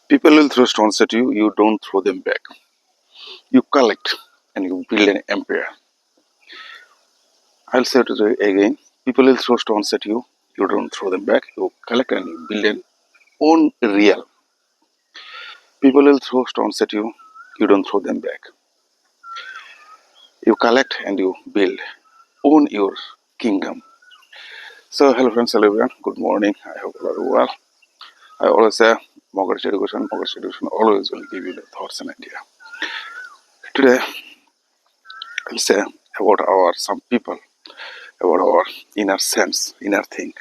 People will throw stones at you, you don't throw them back. You collect and you build an empire. I'll say it again. People will throw stones at you, you don't throw them back. You collect and you build an own real. People will throw stones at you, you don't throw them back. You collect and you build. Own your kingdom. So, hello friends, hello everyone. Good morning. I hope you are well. I always say, Mogadishu Education always will give you the thoughts and idea. Today, I'll say about some people, about our inner sense, inner thing.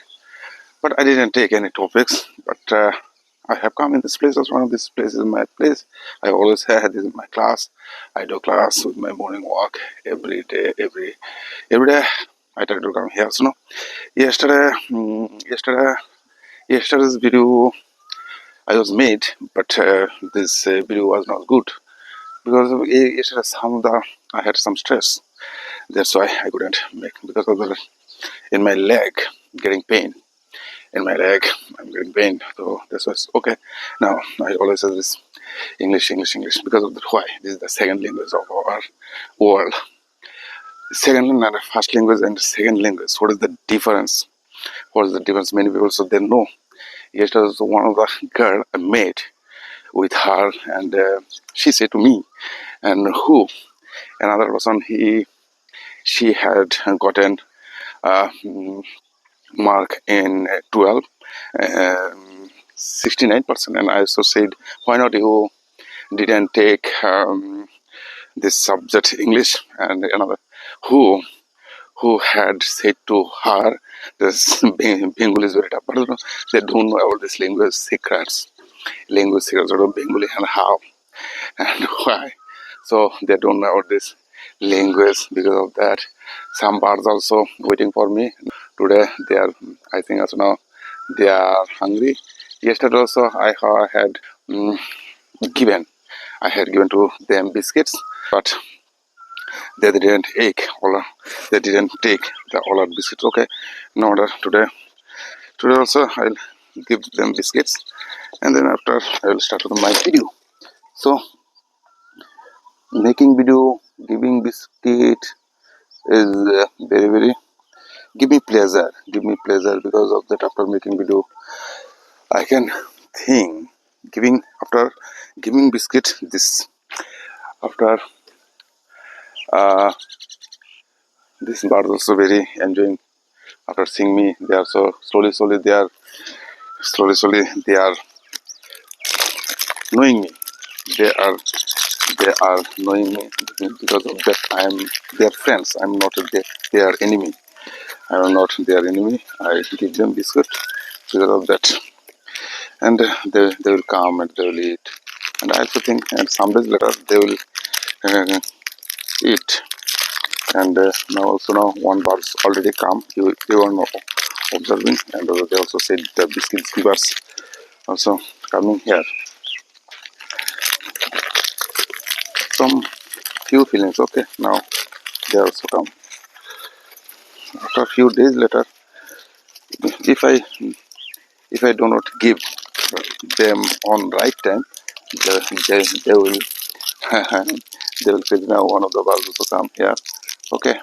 But I didn't take any topics. But I have come in this place as one of these places is my place. I always had this in my class. I do class with my morning walk every day, every day. I try to come here. So no, yesterday's video I was made, but this video was not good because yesterday I had some stress. That's why I couldn't make because of the in my leg getting pain. In my leg, I'm getting pain. So that's why okay. Now I always say this English because of the why. This is the second language of our world. Second language, first language, and second language. What is the difference? What is the difference? Many people so they know. Yesterday was one of the girl I met with her, and she said to me, and who another person she had gotten mark in 12, 69%, and I also said, why not you didn't take this subject English? And another who had said to her this Bengali is very tough, but they don't know about this language secrets of Bengali and how and why. So they don't know about this language. Because of that, some birds also waiting for me today. They are, I think, also now they are hungry. Yesterday also had um, given I had given to them biscuits, but they didn't take they didn't take the all our biscuits. Okay, no matter today also I'll give them biscuits, and then after I will start with my video. So making video, giving biscuit is very give me pleasure. Because of that, after making video I can think giving after giving biscuit this after uh, this bird also very enjoying after seeing me. They are so slowly they are knowing me. They are knowing me. Because of that I am their friends. I'm not their enemy. I am not their enemy. I give them biscuit because of that, and they will come and they will eat. And I also think, and some days later they will eat. And now one bird already come. You are not observing, and they also said the biscuit givers also coming here. Some few feelings. Okay, now they also come. After a few days later, if I do not give them on right time, they will they will say now one of the birds also come here. Okay,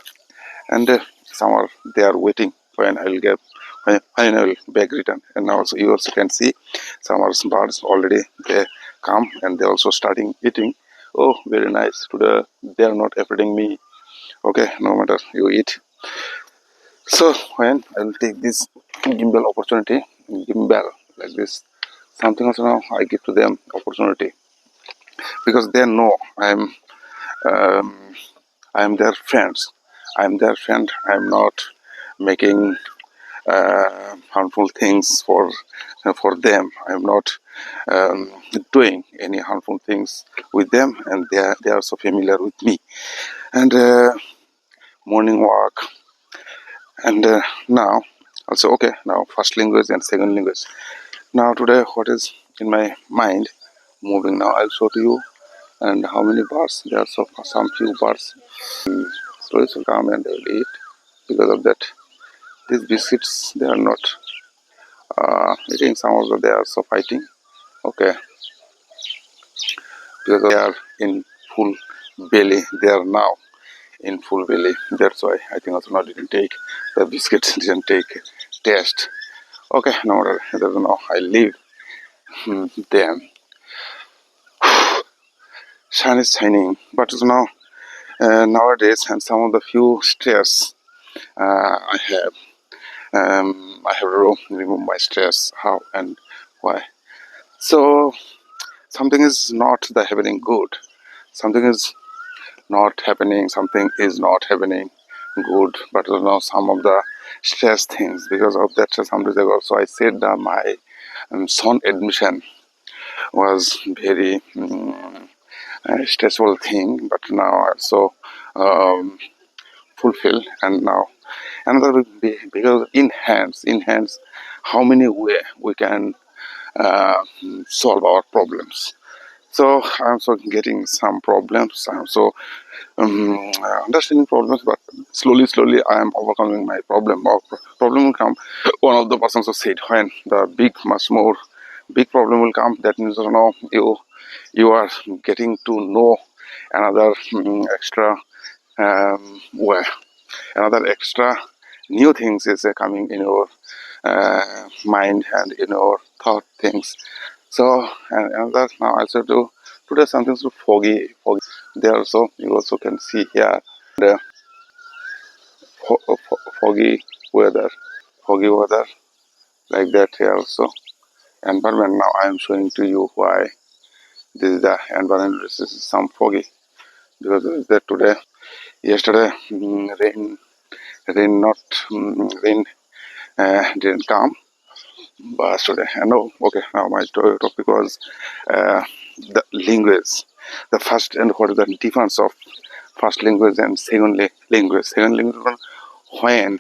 and some are they are waiting when I will get when I will back return. And now also you also can see some are birds already they come and they also starting eating. Oh, very nice. Today they are not affecting me. Okay, no matter you eat. So when I will take this gimbal like this, something also now I give to them opportunity because they know um, I am their friends. I am their friend. I am not making harmful things for them. I am not doing any harmful things with them, and they are so familiar with me. And morning walk, and now also okay. Now first language and second language. Now today, what is in my mind? Moving now, I'll show to you. And how many birds? There are some few birds. Slowly will come and they will eat. Because of that, these biscuits they are not eating. Some of them they are also fighting. Okay, because they are in full belly. They are now in full belly. That's why I think also now didn't take the biscuits, didn't take taste. Okay, no matter. I don't know. I leave them. Sun is shining, but now nowadays, and some of the few stress I have, I have to remove my stress. How and why? So something is not the happening good. Something is not happening. Something is not happening good. But some of the stress things because of that. Some days ago, so I said that my son admission was very stressful thing. But now also fulfill, and now another will be because in hands how many way we can solve our problems. So I'm also getting some problems. I'm so understanding problems, but slowly I am overcoming my problem. Or problem will come. One of the persons who said when the much more big problem will come, that means you are getting to know another extra way, another extra new things is coming in your mind and in your thought things. So and another now also to do something so foggy. There also you also can see here the foggy weather, foggy weather like that here also. Environment now I am showing to you why this is the environment. This is some foggy because of that today, yesterday rain not rain didn't come. But today, I know. Okay, now my topic was the language. The first and what is the difference of first language and second language? Second language when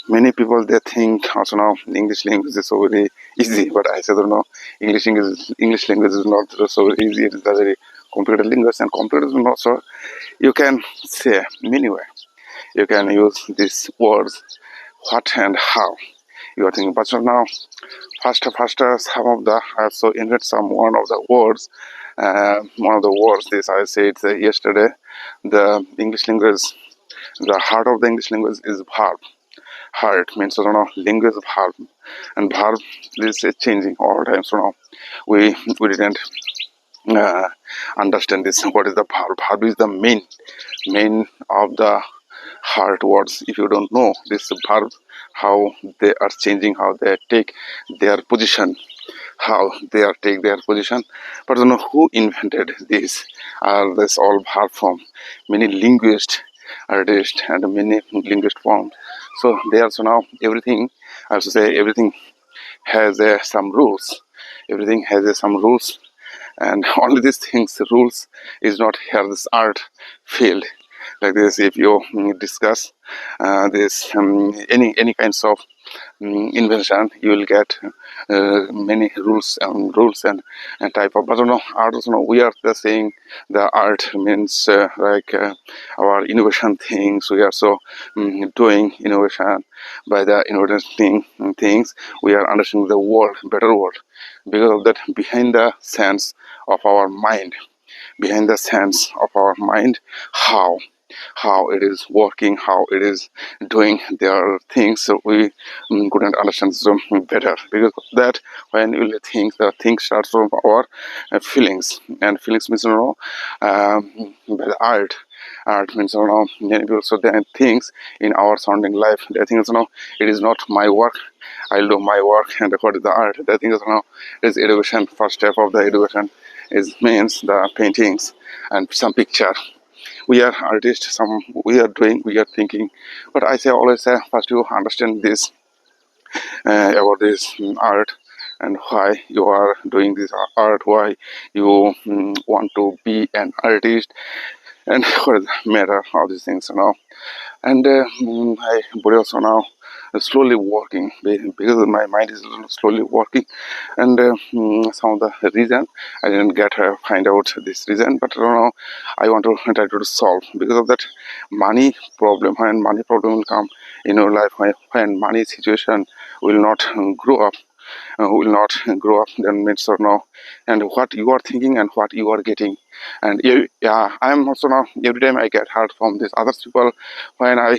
many people they think also now English language is so very easy, but I said no, English language is not so easy. It is a very complicated language, and complicated is not so. You can say many way. You can use these words what and how you are thinking. But so now faster some of the also invent some one of the words this I said yesterday. The English language, the heart of the English language is verb. Heart means language verb, and verb is changing all the time. So now we didn't uh, understand this. What is the verb? Verb is the main of the hard words. If you don't know this verb, how they are changing, how they take their position, how they are take their position. But who invented this? This all verb form. Many linguists, artists, and many linguist forms. So they also now everything. I have to say everything has some rules. Everything has some rules, and only these things rules is not here. This art field like this, if you discuss this any kinds of invention, you will get many rules and type of. But art also we are the saying the art means our innovation things. We are so doing innovation by the innovating things. We are understanding the world, better world, because of that behind the sense of our mind, behind the sense of our mind, how it is working, how it is doing their things. So we couldn't understand them better because of that. When you think, the thing starts from our feelings, and feelings means by the art means many people so they things in our surrounding life. They think it is not my work, I'll do my work, and what is the art? They think it is education. First step of the education is means the paintings and some picture. We are artists, some we are thinking. But I say always say first you understand this about this art, and why you are doing this art, why you want to be an artist, and what is the matter of these things and I body also now slowly working because my mind is slowly working, and some of the reason I didn't get find out this reason, but I want to try to solve because of that money problem. When money problem will come in your life, when money situation will not grow up, who will not grow up, then means or no, and what you are thinking and what you are getting. And yeah, I'm also now every time I get hurt from these other people when I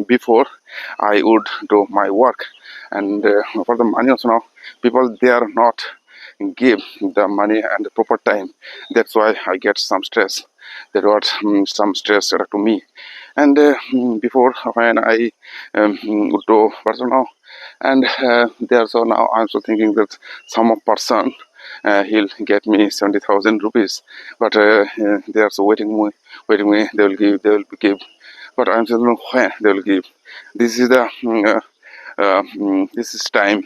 before I would do my work, and for the money also now people they are not give the money and the proper time. That's why I get some stress. That got some stress to me. And before when I would do personal, and there so now I'm so thinking that some person he'll get me 70,000 rupees, but they are so waiting me. They will give, but I'm just know when they will give. This is the this is time.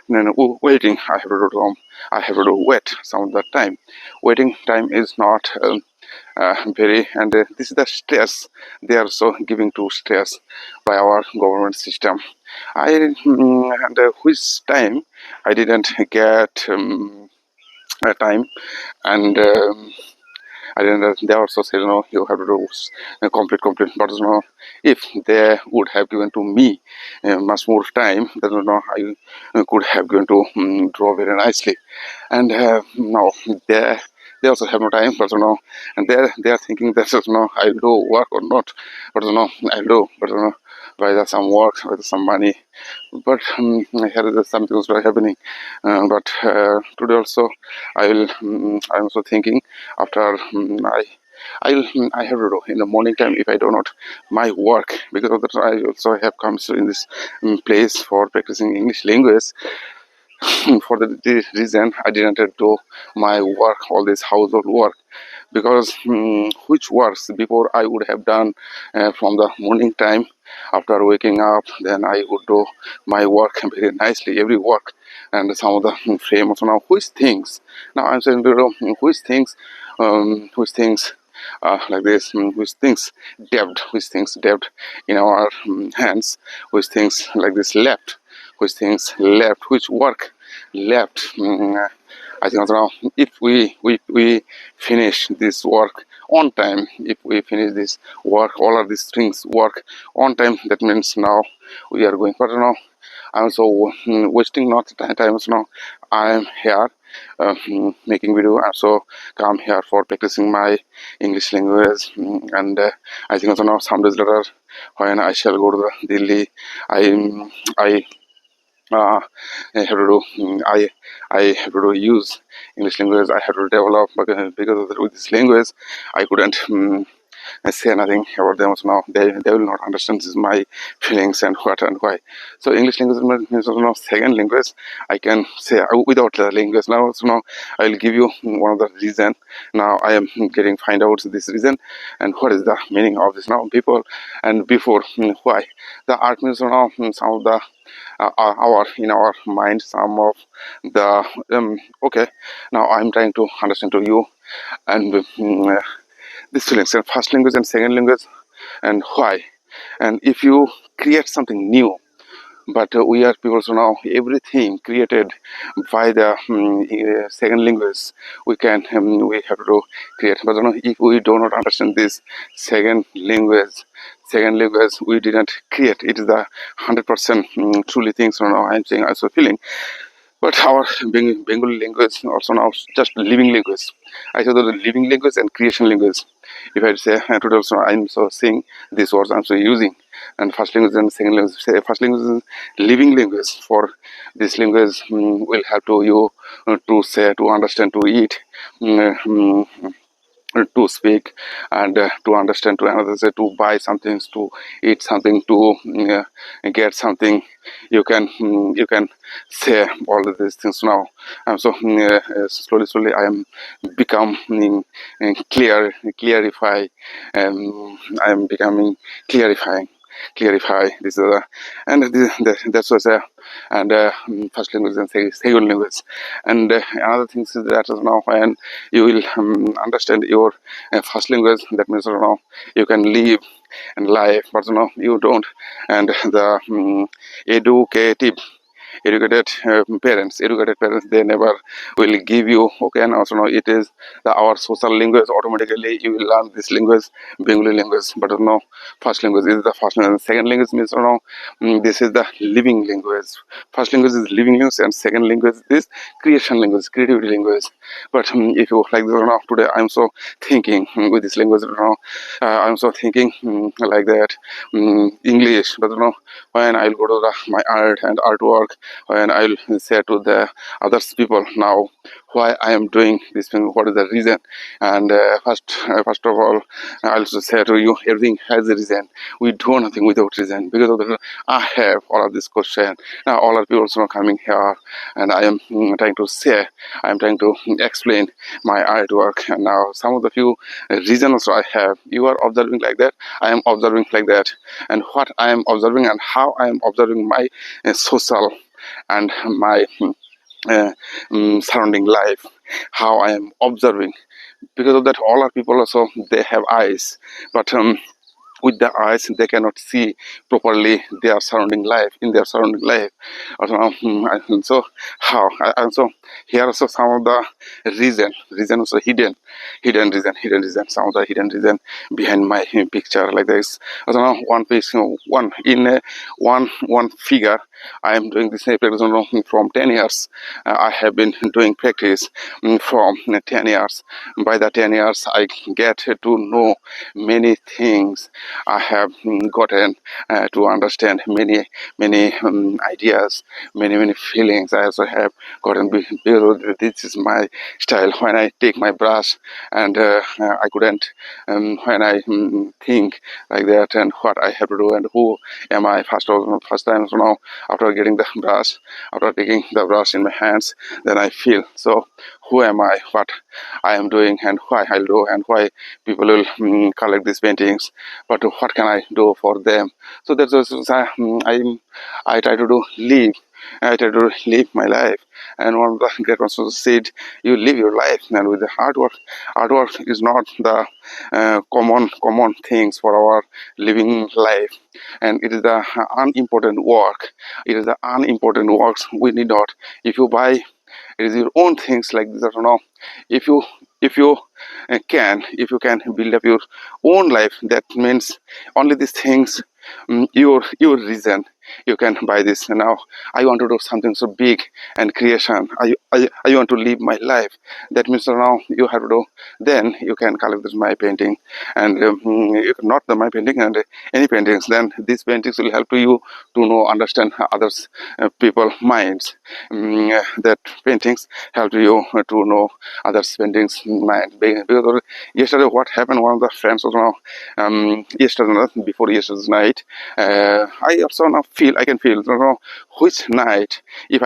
No, waiting. I have to do. I have to wait some of the time. Waiting time is not very, and this is the stress they are so giving to stress by our government system. And which time I didn't get a time, and I didn't. They also said, no, you have to do complete. But if they would have given to me much more time, then I could have given to draw very nicely. And no, they also have no time, but and they are thinking that I will do work or not, but I will do, but whether some work, whether some money, but here is some things are happening. But today also, I'm also thinking after I have to do in the morning time if I do not my work, because of that I also have come to in this place for practicing English language. For the reason I didn't do my work, all this household work, because which works before I would have done from the morning time after waking up, then I would do my work very nicely, every work, and some of the frame also now which things. Now I'm saying which things like this, which things debt in our hands, which things like this left, which things left, which work left. I think also now if we finish this work on time, if we finish this work, all of these things work on time, that means now we are going further now. I'm so wasting not time. So now I am here making video. I'm so come here for practicing my English language, and I think also now some days later when I shall go to the Delhi, I I have to do I have to use English language. I have to develop because of with this language I couldn't say nothing about them. So now they will not understand this my feelings and what and why. So English language means also second language. I can say without the language now. So now I will give you one of the reason. Now I am getting find out this reason and what is the meaning of this now people, and before why the art means now some of the our in our mind some of the okay. Now I'm trying to understand to you and these feelings and first language and second language and why, and if you create something new, but we are people so now everything created by the second language we have to create, but if we do not understand this second language we didn't create, it is the 100% truly things. So now I'm saying also feeling, but our Bengali language also now just living language. I said the living language and creation language. If I say today also I'm so saying these words I'm so using, and first language and second language. Say first language is living language. For this language will help to you to say, to understand, to eat. To speak and to understand, to another say, to buy something, to eat something, to get something, you can say all of these things now. So slowly I am becoming clarify, I am becoming clarify this and that's was and first language and second language, and another thing is that now when you will understand your first language, that means now you can live and life, but you don't, and the educative educated parents, they never will give you, okay, and also it is our social language. Automatically you will learn this language, Bengali language. But first language is the first language. Second language means this is the living language. First language is living language, and second language is creation language, creativity language. But if you like this today I'm so thinking with this language, I'm so thinking like that, English. But when I'll go to my art and artwork, when I'll say to the others people now why I am doing this thing, what is the reason. And first of all, I also say to you, everything has a reason. We do nothing without reason. Because of the, I have all of this question. Now all of people are coming here, and I am trying to say, I am trying to explain my artwork. And now some of the few reasons I have, you are observing like that, I am observing like that. And what I am observing and how I am observing my social and my surrounding life, how I am observing. Because of that, all our people also, they have eyes, but with the eyes they cannot see properly their surrounding life, in their surrounding life. And so how also here also some of the reason also hidden reason, some of the hidden reason behind my picture like this. Also now one piece, one in one figure I am doing this practice from 10 years. I have been doing practice from 10 years. By the 10 years I get to know many things. I have gotten to understand many ideas, many feelings. I also have gotten this is my style. When I take my brush and I couldn't when I think like that, and what I have to do and who am I. First time, so now after getting the brush, after taking the brush in my hands, then I feel, so who am I, what I am doing, and why I'll do, and why people will collect these paintings, but what can I do for them. So that's also, I try to do live. I try to live my life. And one of the great ones said, you live your life. And with the artwork is not the common things for our living life, and it is the unimportant work. It is the unimportant works we need not. If you buy, it is your own things like this. If you if you if you can build up your own life, that means only these things, your reason you can buy this. Now I want to do something so big and creation. I want to live my life. That means now you have to do, then you can collect this my painting. And you can not the my painting and any paintings, then these paintings will help to you to know, understand others people minds. That paintings help you to know others paintings mind. Because yesterday what happened, one of the friends was now yesterday, before yesterday's night, I also now feel, I can feel, which night, if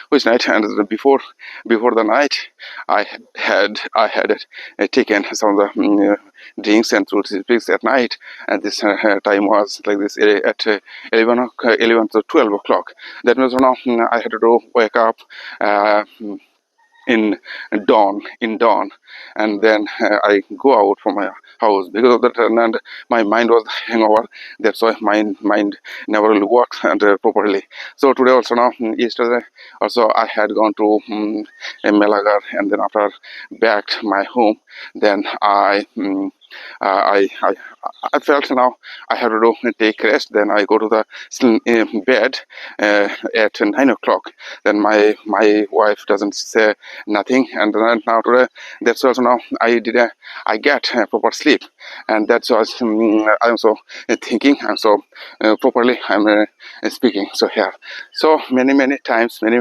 which night, and before the night I had taken some of the drinks and fruits at night. And this time was like this at 11 to 12 o'clock. That means now I had to wake up in dawn, and then I go out from my house. Because of that, and my mind was hangover. That's why my mind never will work and properly. So today also, now yesterday also I had gone to Melagar, and then after back to my home, then I I felt now I have to take rest. Then I go to the bed at 9 o'clock. Then my wife doesn't say nothing, and then now today, that's also now I get proper sleep. And that's was I'm also thinking, and so properly I'm speaking. So here, so many times, many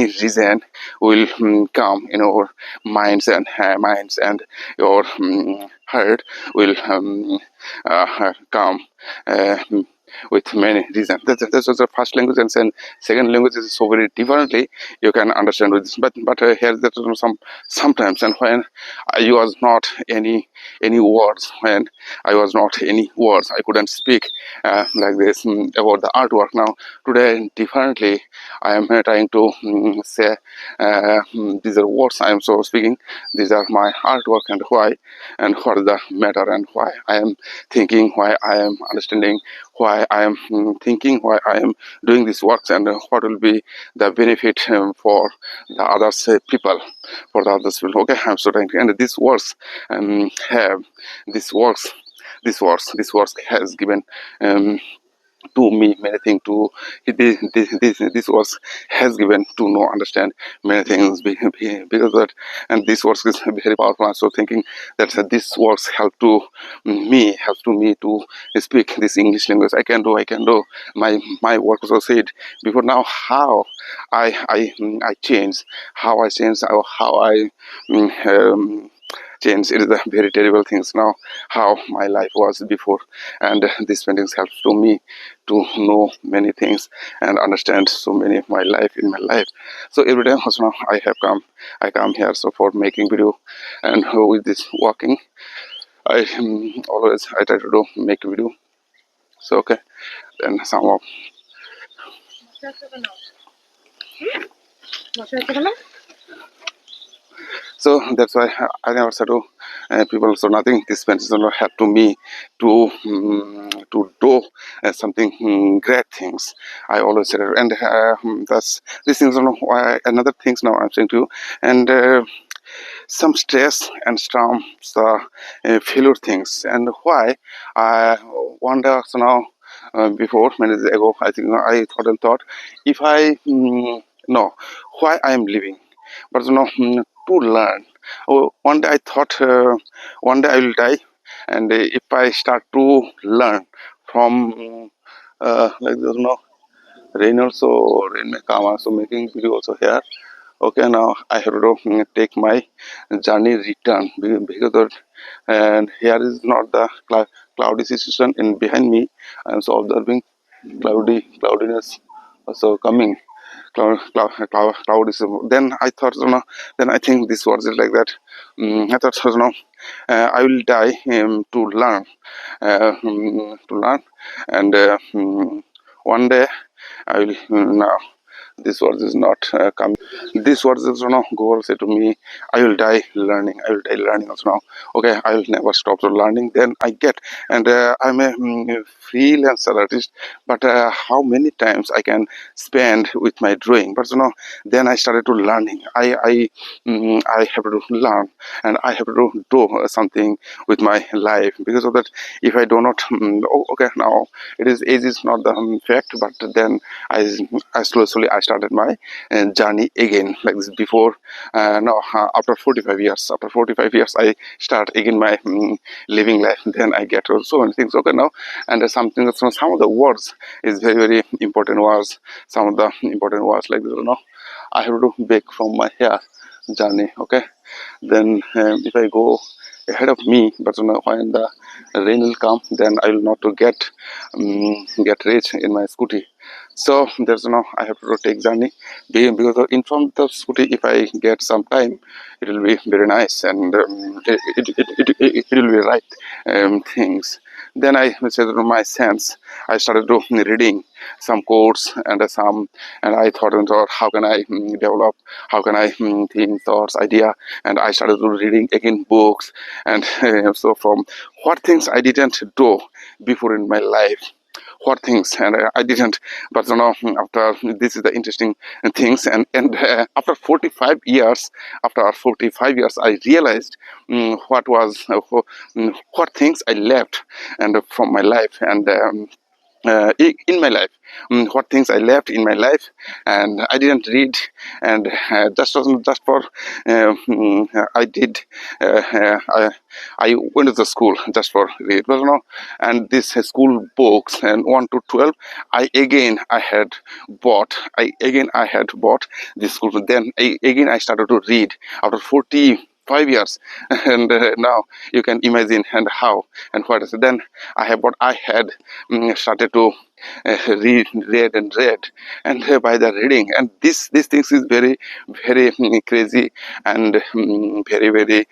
reason will come in our minds, and your heart will come uh, with many reasons. That's the first language, and then second language is so very differently you can understand with this. But here that sometimes, and when I was not any words, when I was not any words, I couldn't speak like this about the artwork. Now today differently, I am trying to say these are words I am so speaking. These are my artwork, and what is the matter, and why I am thinking, why I am understanding, why I am thinking, why I am doing these works, and what will be the benefit for the others people, for the others people. Okay, I'm so thankful. And have this works, this works has given to me many things. To this works has given to know, understand many things because of that. And this works is very powerful. I'm so thinking that this works help to me to speak this English language. I can do my work. So said before, now how I change, how I change. It is a very terrible things now, how my life was before. And these paintings help to me to know many things and understand so many of my life in my life. So every time also now I come here so for making video. And with this walking, I always I try to do make video. So okay, then some of so that's why I never said to people. So nothing. This painting not help to me to do something great things. I always said, and that's these things. Another things now I'm saying to you, and some stress and some failure things, and why I wonder. So now before many days ago, I think I thought if I know why I am living, but to learn. Oh, one day I thought one day I will die, and if I start to learn from like rain also, rain may come also making video also here. Okay, now I have to take my journey return because of, and here is not the cloudy situation in behind me. I am so observing cloudiness also coming. Cloud is. Then I thought, then I think this was it like that. I thought, I will die to learn, and one day I will now. This words is not coming. This words is Google said to me, I will die learning. I will die learning also now. Okay, I will never stop to learning. Then I get, and I'm a freelancer artist, but how many times I can spend with my drawing? But then I started to learning. I have to learn, and I have to do something with my life. Because of that, if I do not, okay, now it is age is not the fact, but then I, I slowly I started my journey again like this before. Now after 45 years, I start again my living life. Then I get so many things. Okay, now and something that some of the words is very important words. Some of the important words like this. I have to back from my hair journey. Okay, then if I go ahead of me, but when the rain will come, then I will not to get rich in my scooty. So there's I have to take journey because in front of the scooty, if I get some time, it will be very nice, and it will be right things. Then I said to my sense, I started to reading some quotes and and I thought how can I develop, how can I think thoughts idea, and I started to reading again books, and so from what things I didn't do before in my life, what things and I didn't. But after this is the interesting things, and after 45 years, I realized what things I left and from my life, and in my life, what things I left in my life, and I didn't read, and just for I did I went to the school just for read, but and this school books and 1 to 12, I had bought this school. Then again I started to read after 45 years, and now you can imagine and how and what is it. Then I had started to read and read, and by the reading, and this things is very very crazy, and very very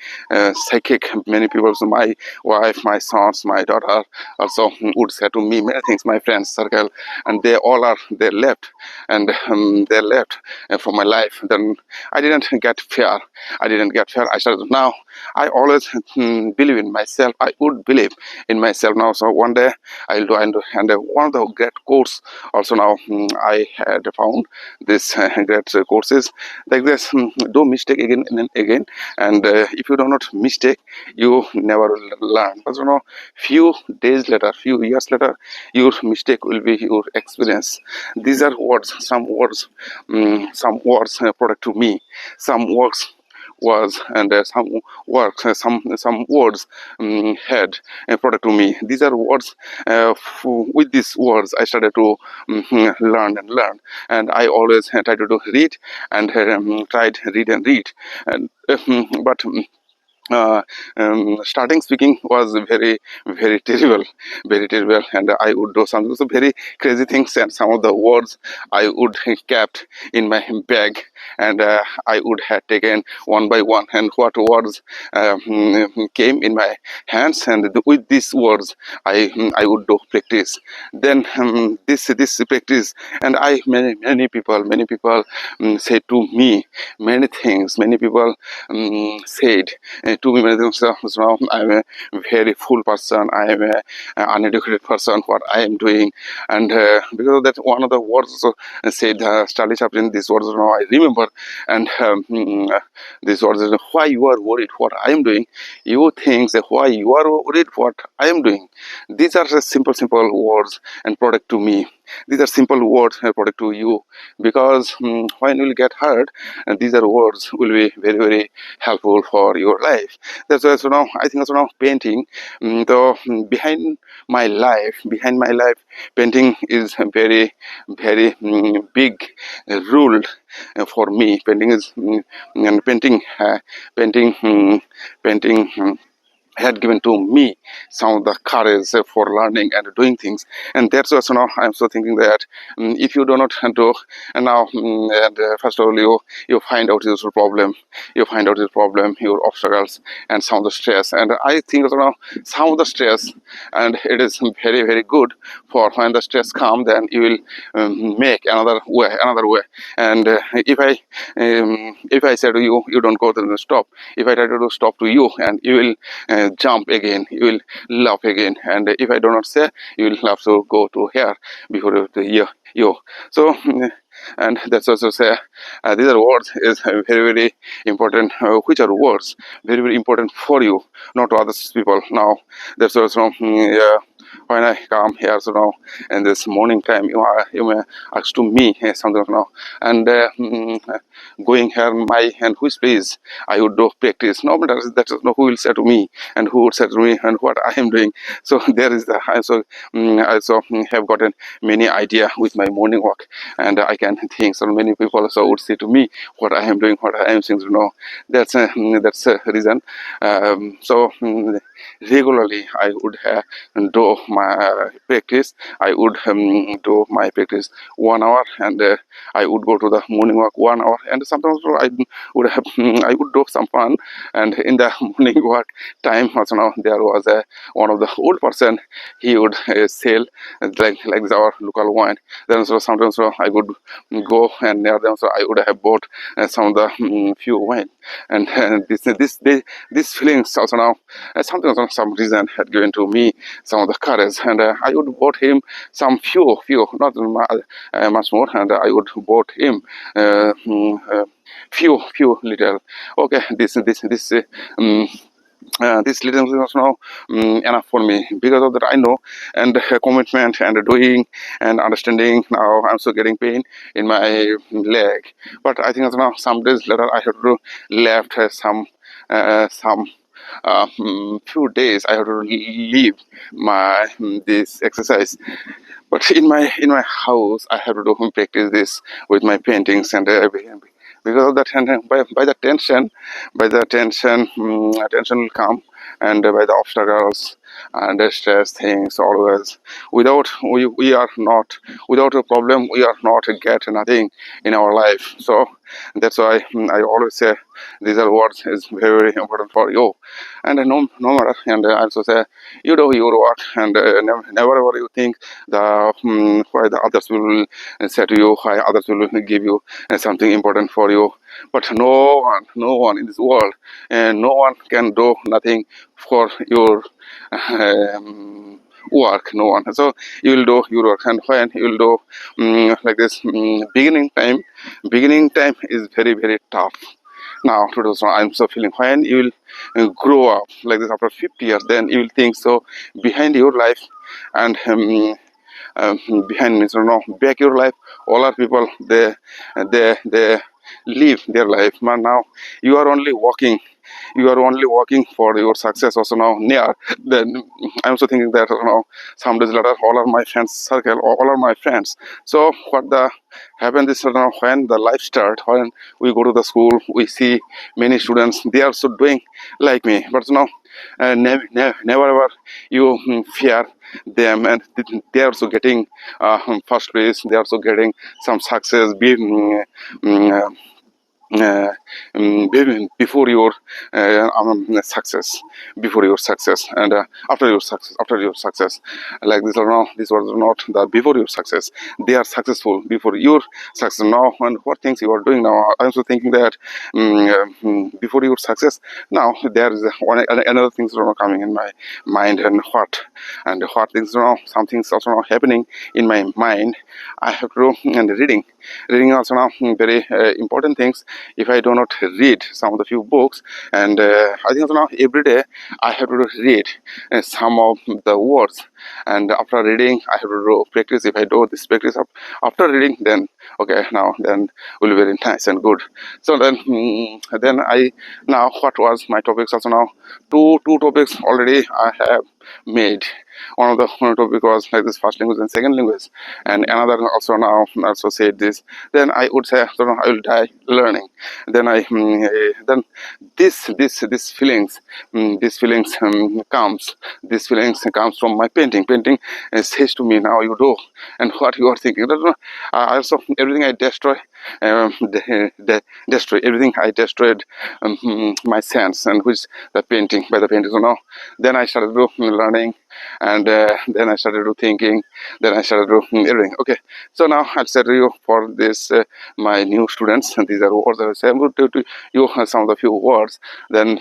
psychic. Many people, so my wife, my sons, my daughter also would say to me many things, my friends circle, and they all are they left, and they left from my life. Then I didn't get fear. I started now. I always believe in myself. I would believe in myself now. So one day I'll do, and one of the great quotes also now I had found this great courses like this: do mistake again and again, and if you do not mistake, you never learn. But few days later, few years later, your mistake will be your experience. These are words, some words product to me, some works was, and some works, some words had a product to me. These are words. With these words, I started to learn and learn, and I always try to do read and tried read and read, and but starting speaking was very very terrible, very terrible, and I would do some so very crazy things, and some of the words I would kept in my bag, and I would have taken one by one, and what words came in my hands, and with these words I would do practice. Then this practice, and I many people say to me many things. Many people said to me many things. So I'm a very full person. I am a uneducated person. What I am doing, and because of that, one of the words also said Charlie Chaplin. These words now I remember, and these words is why you are worried what I am doing. You think that why you are worried what I am doing. These are just simple words and product to me. These are simple words and product to you, because when you will get hurt, and these are words will be very very helpful for your life. That's why I think also now painting, though behind my life, painting is a very very big rule for me. Painting is and painting painting had given to me some of the courage for learning and doing things. And that's also now I'm so thinking that if you do not do, and now and first of all you find out your problem, your obstacles, and some of the stress. And I think also now some of the stress, and it is very very good for when the stress come, then you will make another way. And if I say to you, you don't go to the stop. If I try to do stop to you, and you will jump again, you will laugh again. And if I do not say, you will have to go to here before the year you. So and that's also say these are words is very very important, which are words very very important for you, not to other people. Now that's also when I come here, so now in this morning time, you may ask to me something now, and going here my and which place I would do practice. No, but that is no who will say to me, and who would say to me, and what I am doing. So there is the I also have gotten many idea with my morning walk, and I can think. So many people also would say to me what I am doing, what I am saying. That's a reason. Regularly I would do my practice. I would do my practice 1 hour, and I would go to the morning walk 1 hour, and sometimes I would do some fun. And in the morning walk time also now there was one of the old person. He would sell like our local wine. Then so sometimes I would go, and near them so I would have bought some of the few wine. And this feelings also now sometimes for some reason had given to me some of the courage, and I would bought him some few not much more, and I would bought him few little. Okay, this little thing was now enough for me. Because of that I know, and commitment and doing and understanding, now I'm so getting pain in my leg. But I think now some days later I have to left some few days I have to leave my this exercise. But in my house I have to do practice this with my paintings, and because of that, and by the tension, attention will come, and by the obstacles, and stress things always. We are not, without a problem we are not get nothing in our life. So that's why I always say these are words is very very important for you. And no matter, and I also say you do your work, and never ever you think the why the others will say to you, why others will give you something important for you. But no one in this world, and no one can do nothing for your work. No one. So you will do your work, and when you will do like this, beginning time is very very tough. Now today, so I'm so feeling when you will grow up like this after 50 years, then you will think so behind your life, and um, behind me, so no, back your life. All are people, they live their life. But now you are only walking, you are only working for your success also now near. Then I'm also thinking that some days later all are my friends circle, all are my friends. So what the happen is when the life start, when we go to the school, we see many students, they are also doing like me. But never ever you fear them, and they are also getting first place, they are also getting some success, mm, uh, before your success, before your success, and after your success, like this or no, this was not the before your success, they are successful before your success. Now and what things you are doing now, I'm also thinking that before your success, now there is another things are coming in my mind, and what things are some things also now happening in my mind. I have to and reading also now very important things. If I do not read some of the few books, and I think also now every day I have to read some of the words, and after reading I have to do practice. If I do this practice after reading, then okay, now then will be very nice and good. So then I now what was my topics also now, two topics already I have made. One of the one topic was like this first language and second language, and another also now also said this. Then I would say so I will die learning. Then then this feelings, these feelings comes, this feelings comes from my painting says to me, now you do, and what you are thinking. Also everything I destroy, destroy everything I destroyed, my sense, and which the painting, by the painting, then I started to learning, and then I started to thinking, then I started to everything. Okay, so now I'll say to you for this my new students, and these are words I will say. I'm going to you some of the few words. Then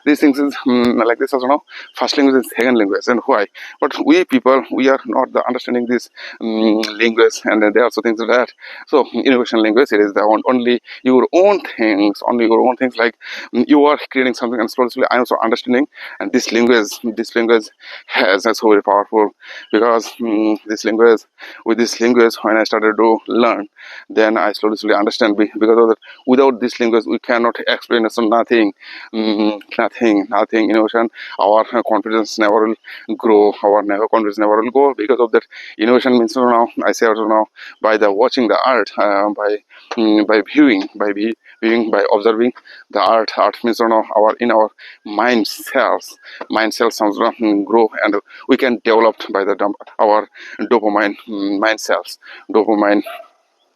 these things is like this also now, first language and second language, and why. But we people, we are not the understanding this language, and there are also things like that. So innovation language, it is the only your own things, only your own things, like you are creating something, and slowly I am also understanding. And this language has that's so very powerful, because this language when I started to learn, then I slowly understand, because of that, without this language we cannot explain so nothing, nothing innovation. Our confidence never will grow, our never confidence never will go. Because of that, innovation means now I say also now, by the watching the art, by viewing, by observing the art means now our in our mind cells sounds grow, and we can develop by the our dopamine mind cells, dopamine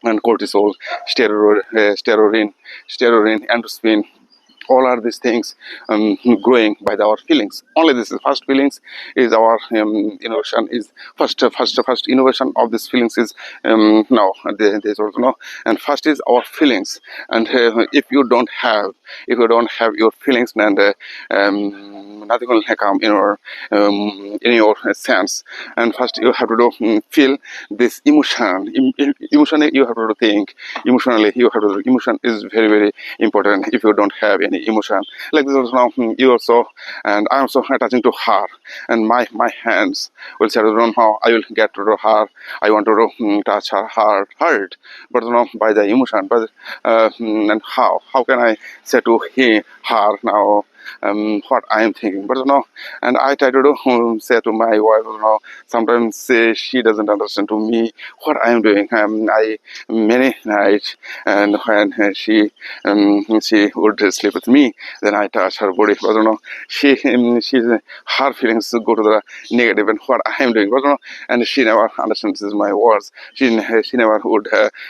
and cortisol, steroid, endorphin, all are these things growing by our feelings. Only this is first feelings is our innovation is first innovation of these feelings is now there's also no, and first is our feelings. And if you don't have your feelings, then nothing will come in your sense. And first you have to do feel this emotion. Emotionally you have to think, emotionally you have to do. Emotion is very very important. If you don't have any emotion like this also now, you also, and I'm also touching to her, and my hands will say, I don't know how I will get to her, I want to touch her heart, but by the emotion. But and how can I say to her now, what I am thinking. But and I try to do say to my wife, sometimes she doesn't understand to me what I am doing. I many nights, and when she would sleep with me, then I touch her body. But she's her feelings go to the negative and what I am doing. But and she never understands my words. She never would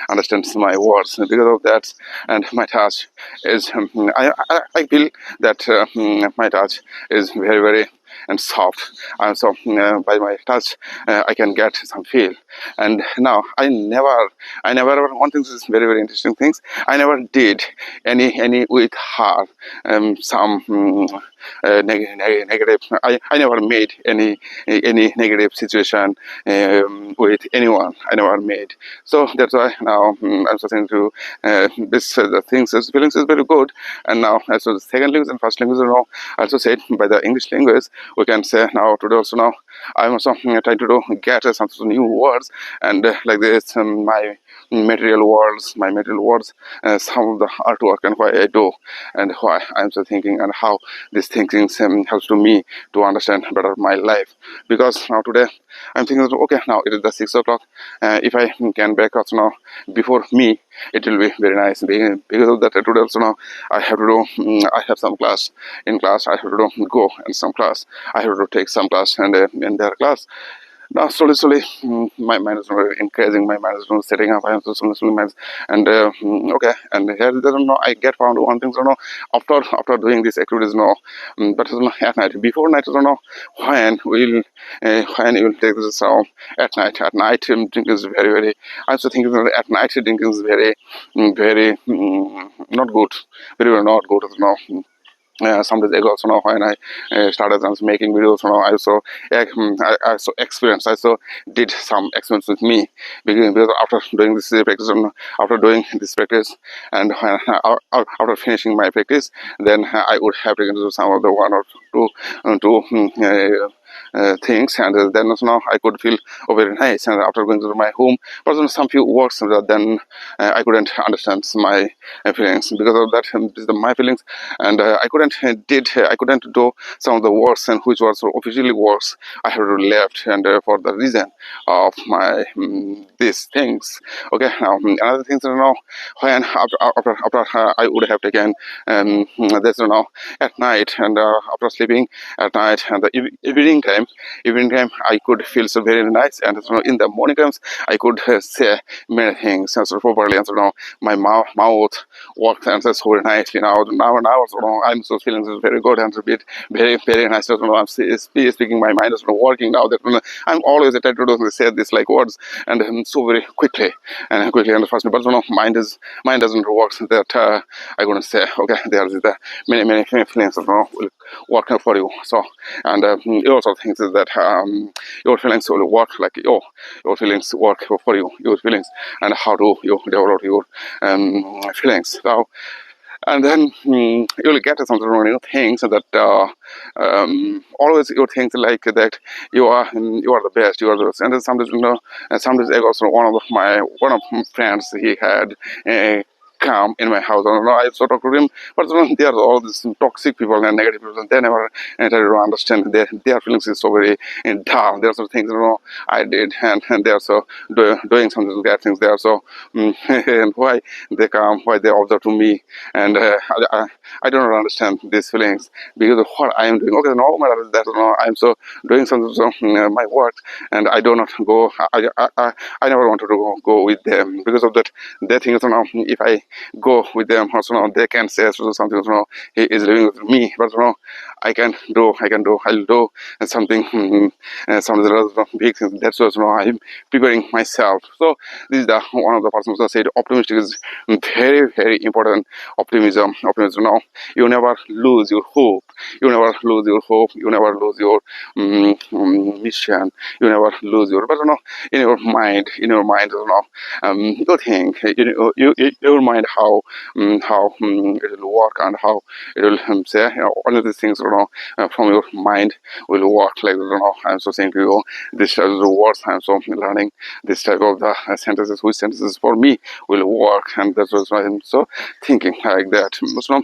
understand my words because of that. And my touch is I feel that my touch is very very and soft. So by my touch, I can get some feel. And now I never ever. One thing is very very interesting things. I never did any with her some negative. I never made any negative situation with anyone. I never made. So that's why now I'm starting to this the things is feelings is very good. And now so the second language and first language also said by the English language, we can say now today also now I'm also trying to do get some new words and like this my material words, some of the artwork and why I do and why I'm so thinking and how this thinking helps to me to understand better my life. Because now today I'm thinking okay, now it is the 6 o'clock. If I can back also now before me, it will be very nice. Because of that today also now I have to do I have some class. In class I have to do go in some class. I have to take some class and in their class. Now slowly, my mind is not increasing. My mind is not setting up. I am so slowly mind, and okay. And here, I get found one thing. After doing these activities, but at night, before night, when you will take this sound at night. At night, drinking is very very. I also think that at night drinking is very, very not good. Very, very not good. Some days ago, when I started making videos, I also I also experienced, I also did some experiments with me because after doing this practice, after doing this practice, and when, after finishing my practice, then I would have taken to some of the one or two things, and then now I could feel very nice. And after going to my home, but some few words, then I couldn't understand my feelings because of that. This is my feelings, and I couldn't do some of the works and which was officially works. I have left, and for the reason of my these things. Okay, now another thing when after I would have taken this at night and after sleeping at night and the evening time I could feel so very nice, and in the morning times I could say many things and properly, and my mouth works and so very nicely now I'm so feeling so very good and a bit very very nice. I'm speaking my mind is working now that I'm always attempting to say this like words and so very quickly and first, but mind doesn't work that I'm gonna say okay, there's the many feelings will work for you. So and you also think that your feelings will work like your feelings work for you, your feelings, and how do you develop your feelings. So and then you'll get some new things that always you think like that you are the best, you are the best. And then sometimes and sometimes also one of my friends, he had a come in my house. I don't know, I sort of to him, but they are all these toxic people and negative people. They never try to understand their feelings is so very down. There are some things I did, and they are so doing some bad things. They are so and why they come, why they observe to me, and I don't understand these feelings because of what I am doing. Okay, no matter that I'm so doing some my work, and I do not go. I never wanted to go with them because of that. They think if I go with them also they can say something he is living with me, but I'll do something some of the big things. That's what I'm preparing myself. So this is the one of the persons that said optimistic is very very important. Optimism you never lose your hope, you never lose your hope, you never lose your mission, you never lose your, but in your mind you think your mind how it will work and how it will say all of these things from your mind will work like I'm so saying to you this type of words. I'm so learning this type of the sentences, which sentences for me will work, and that's what I'm so thinking like that. So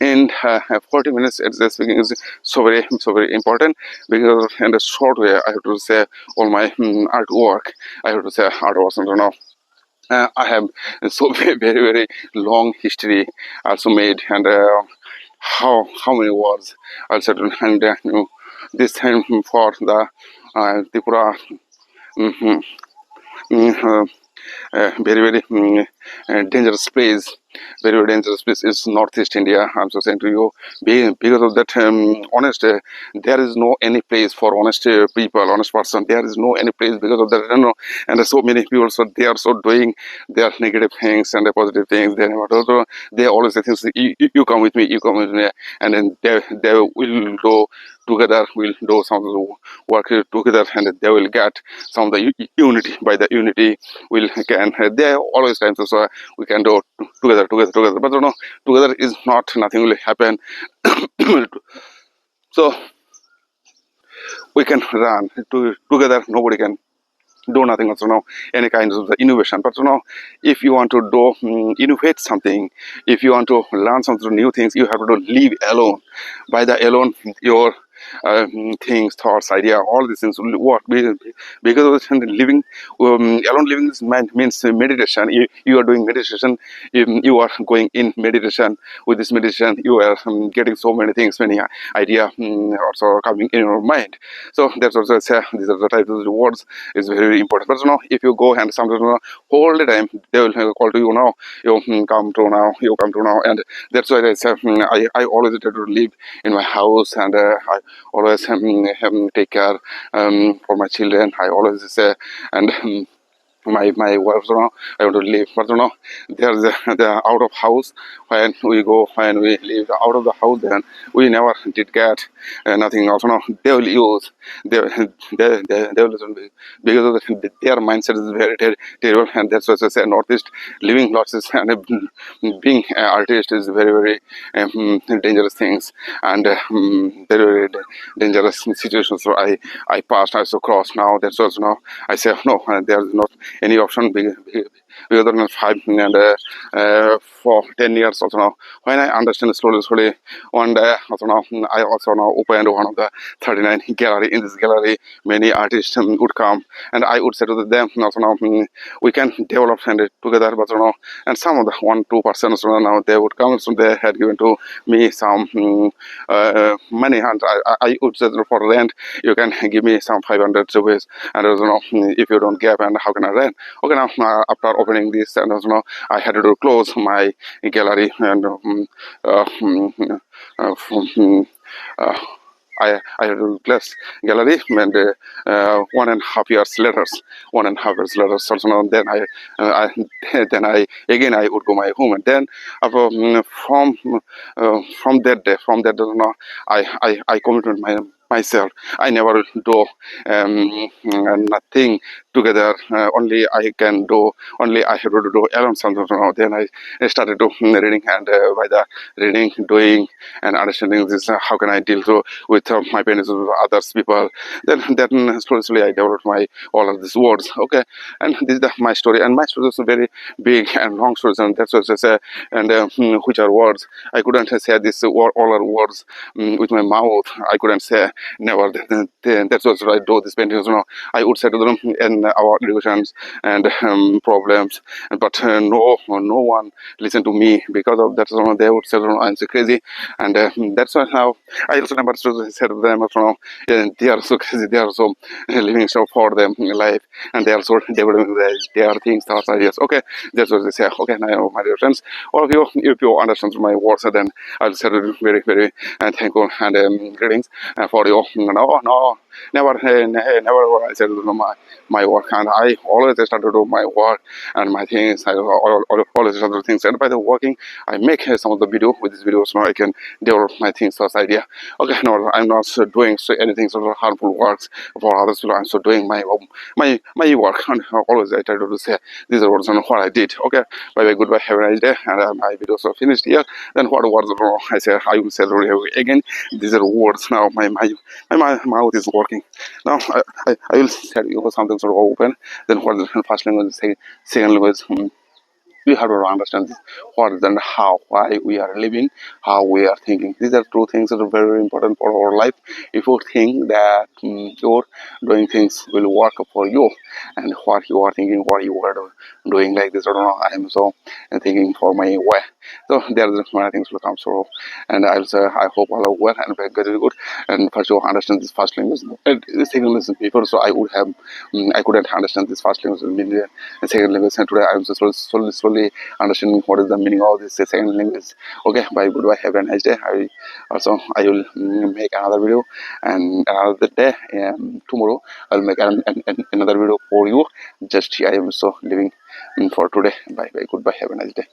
in 40 minutes it's just speaking is so very important, because in a short way I have to say all my artwork. I have to say artworks, and I have so very long history also made, and how many words also, and this time for the Tripura. mhm, very dangerous place, very dangerous place is Northeast India. I'm so saying to you, because of that honest, there is no any place for honest people, honest person. There is no any place because of that, and there's so many people, so they are so doing their negative things and the positive things. They always say things, you come with me, you come with me, and then they will go together, will do some of the work together, and they will get some of the unity. By the unity will can they always times so we can do together, but together is not, nothing will happen. So we can run together, nobody can do nothing also, any kinds of the innovation. But if you want to do innovate something, if you want to learn something new things, you have to live alone. By the alone, your things, thoughts, idea, all these things will work. Because of living alone, living means meditation. You are doing meditation, you are going in meditation. With this meditation you are getting so many things, many idea also coming in your mind. So that's also say these are the types of words is very important. But if you go and sometimes whole the time they will call to you now, you come to now, you come to now, and that's why I say I always try to live in my house, and I always take care for my children. I always say, and my wife, I want to live, but there's the out of house. When we go, when we leave out of the house, then we never did get nothing also. They will use, they will listen, because of their mindset is very terrible, and that's what I say. Northeast living lots is, and being an artist is very dangerous things, and very dangerous situations. So I passed, I also crossed. Now that's also now I say no, there's not any option bigger than five, and for 10 years also now. When I understand slowly, one day also now I also now opened one of the 39 gallery. In this gallery, many artists would come, and I would say to them also now we can develop and together, but and some of the 1-2% also now they would come, so they had given to me some money, and I would say for rent you can give me some 500 rupees, and if you don't give, and how can I rent? Okay, now after opening this, and I had to close my gallery, and uh, I had to close gallery, and 1.5 years later, 1.5 years later, so then then I again I would go my home, and then from that day, I committed myself. I never do nothing together. Only I can do. Only I have to do alone something. Then I started to reading, and by the reading, doing, and understanding this, how can I deal with my pains with others people. Then slowly I developed my all of these words. Okay, and this is my story, and my story is very big and long stories, and that's what I say. And which are words. I couldn't say this all are words with my mouth. I couldn't say never. That's what I do. This paintings, I would say to them in our educations and problems, but no one listened to me. Because of that, they would say, I'm so crazy, and that's why now I also never said to them, they are so crazy, they are so living so for them in life, and they are so developing their things, thoughts, ideas. Okay, that's what they say. Okay, now my dear friends, all of you, if you understand my words, then I'll say very thankful and greetings for you. No, never, never I said my work, and I always start to do my work and my things. I always start to do things, and by the working, I make some of the video. With this video, so I can develop my things first idea. Okay, no, I'm not doing anything sort of harmful works for others. I'm so doing my work, and always I try to say these are words on what I did. Okay, bye bye, goodbye, have a nice day, and my videos are finished here. Then what words I say, I will say again. These are words now. My mouth is working now. I will tell you something sort of open. Then what the first language, second language. we have to understand this, what and how, why we are living, how we are thinking. These are two things that are very, very important for our life. If you think that you're doing things will work for you, and what you are thinking, what you are doing like this, I don't know, I am so thinking for my way. So there are many things will come through, and I'll say I hope all are well and very good. And first you understand this first language, and the second language before, so I would have I couldn't understand this first language and second language, and today I'm just slowly understanding what is the meaning of this second language. Okay, bye, goodbye, have a nice day. I will make another video, and another day, tomorrow I'll make another video for you. Just I am so living for today. Bye bye, goodbye, have a nice day.